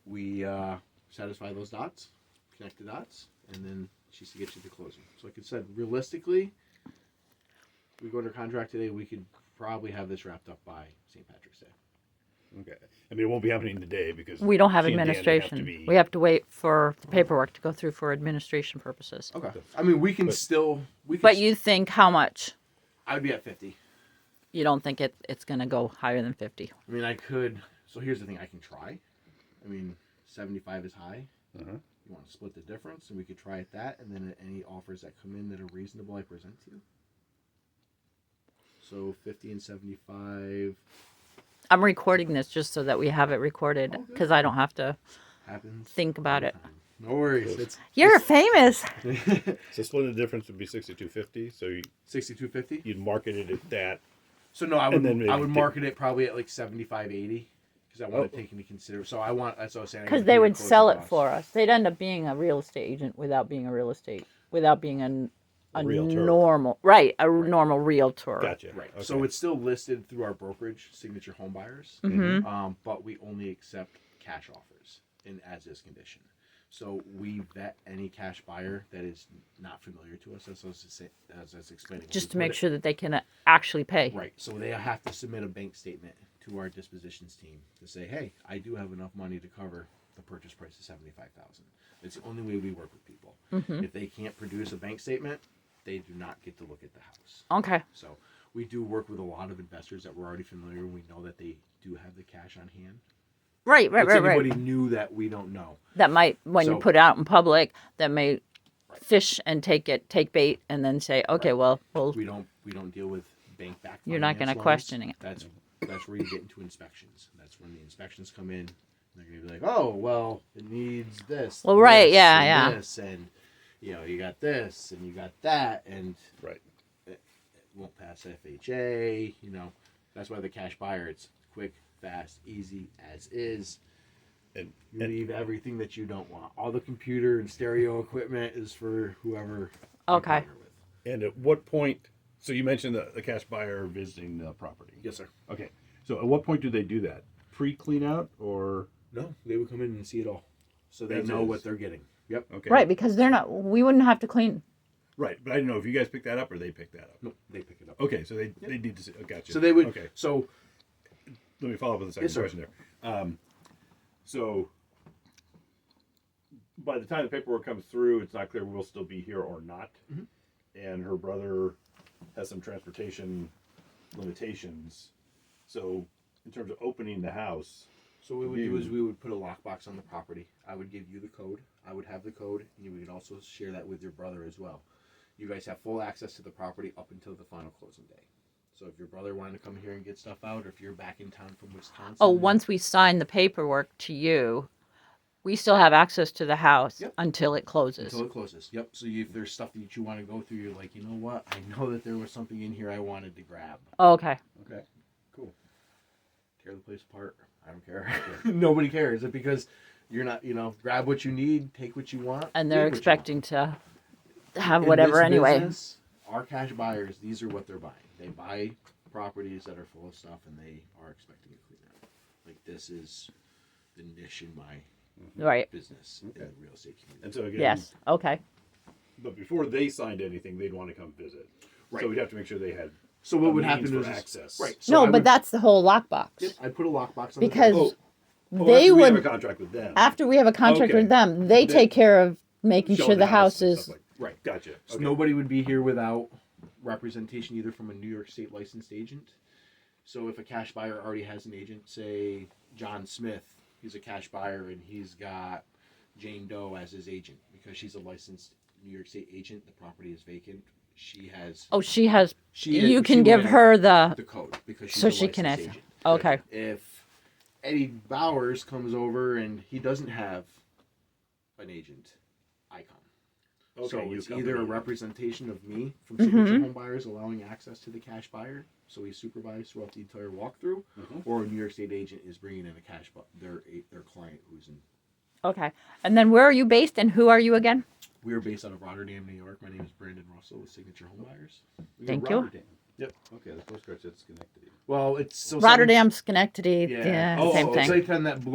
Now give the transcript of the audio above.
we satisfy those dots, connect the dots, and then she's to get you to closing. So like I said, realistically, we go under contract today, we could probably have this wrapped up by St. Patrick's Day. Okay. I mean, it won't be happening today because We don't have she and Dan administration. Have to be, We have to wait for the paperwork to go through for administration purposes. Okay. I mean, we can But- still. We can But you think how much? I would be at 50. You don't think it's going to go higher than 50? I mean, I could. So here's the thing: I can try. I mean, 75 is high. Uh-huh. You want to split the difference, and we could try at that, and then any offers that come in that are reasonable, I present to you. So 50 and 75 I'm recording this just so that we have it recorded Okay. because I don't have to happens. think about all it. the time. No worries. It's You're famous. So splitting the difference would be 62.50. So 62.50. you'd market it at that. So no, I And then would maybe market it probably at like 75, 80 because I want to take into consideration. So I want that's what I was saying. I Because gotta they pay would the closing sell it costs. for us. They'd end up being a real estate agent without being a Realtor. normal, normal realtor. Gotcha. Right. Okay. So it's still listed through our brokerage, Signature Home Buyers, Mm-hmm. but we only accept cash offers in as-is condition. So we vet any cash buyer that is not familiar to us, as I was explaining. Just We to make put it- sure that they can actually pay. Right. So they have to submit a bank statement to our dispositions team to say, hey, I do have enough money to cover the purchase price of $75,000. It's the only way we work with people. Mm-hmm. If they can't produce a bank statement, they do not get to look at the house. Okay. So we do work with a lot of investors that we're already familiar with. We know that they do have the cash on hand. Right. It's anybody new that we don't know. That might, when you So- put it out in public, that may fish and take bait and then say, okay, Right. well, We don't deal with bank back. You're not gonna loans. question it. That's where you get into inspections. That's when the inspections come in. They're gonna be like, oh well, it needs this. Well, right, this, yeah, and yeah. This and you got this and you got that and Right. it won't pass FHA. That's why the cash buyer. It's quick, fast, easy as is. And, You and leave everything that you don't want. All the computer and stereo equipment is for whoever. you Okay. partner with. and at what point? So you mentioned the cash buyer visiting the property. Yes, sir. Okay. So at what point do they do that? Pre-clean out or? No, they would come in and see it all, so they As know is. what they're getting. Yep. Okay. right, because we wouldn't have to clean. Right. But I don't know if you guys pick that up or they pick that up. No, they pick it up. Okay. So they need to see. Oh, gotcha. So they would. Okay. So Let me follow up with the second Yes, sir. question there. So by the time the paperwork comes through, it's not clear we'll still be here or not. Mhm. And her brother has some transportation limitations. So in terms of opening the house, what we would do is we would put a lockbox on the property. I would give you the code. I would have the code, and you would also share that with your brother as well. You guys have full access to the property up until the final closing day. So if your brother wanted to come here and get stuff out, or if you're back in town from Wisconsin. Oh, once we sign the paperwork to you, we still have access to the house Yep. until it closes. Until it closes. Yep. So if there's stuff that you want to go through, you're like, you know what? I know that there was something in here I wanted to grab. Okay. Okay. Cool. Tear the place apart. I don't care. Nobody cares. It's because you're not, grab what you need, take what you want. And they're leave what you want. expecting to have In whatever this anyway. business, our cash buyers, these are what they're buying. They buy properties that are full of stuff and they are expecting a clean out. Like this is the niche in my Right. business in the real estate community. and so again, Yes. Okay. but before they signed anything, they'd want to come visit. Right. So we'd have to make sure they had. So what a would means happen for is access. right. So No, I but would, that's the whole lockbox. Yep, I put a lockbox on Because the Oh, they after we have a would, contract with them. after we have a contract Okay. with them, they Then- take care of making Showing sure the house and is. stuff like- right. Gotcha. So Okay. nobody would be here without representation either from a New York State licensed agent. So if a cash buyer already has an agent, say John Smith, he's a cash buyer and he's got Jane Doe as his agent because she's a licensed New York State agent. The property is vacant. She has. Oh, she has. She You she can would give have her the. the code because she's So a she can licensed ask. agent. Okay. If Eddie Bowers comes over and he doesn't have an agent icon. Okay, So you it's come either a in. representation of me from Mm-hmm. Signature Home Buyers allowing access to the cash buyer, so he's supervised throughout the entire walkthrough, or a New York State agent is bringing in a cash their client who's in. Okay. And then where are you based and who are you again? We are based out of Rotterdam, New York. My name is Brandon Russell with Signature Home Buyers. Thank you. Rotterdam. Yep. Okay, the postcard says Schenectady. Well, it's still Rotterdam, Schenectady, Yeah. yeah, Oh, same it's thing. like on that blue.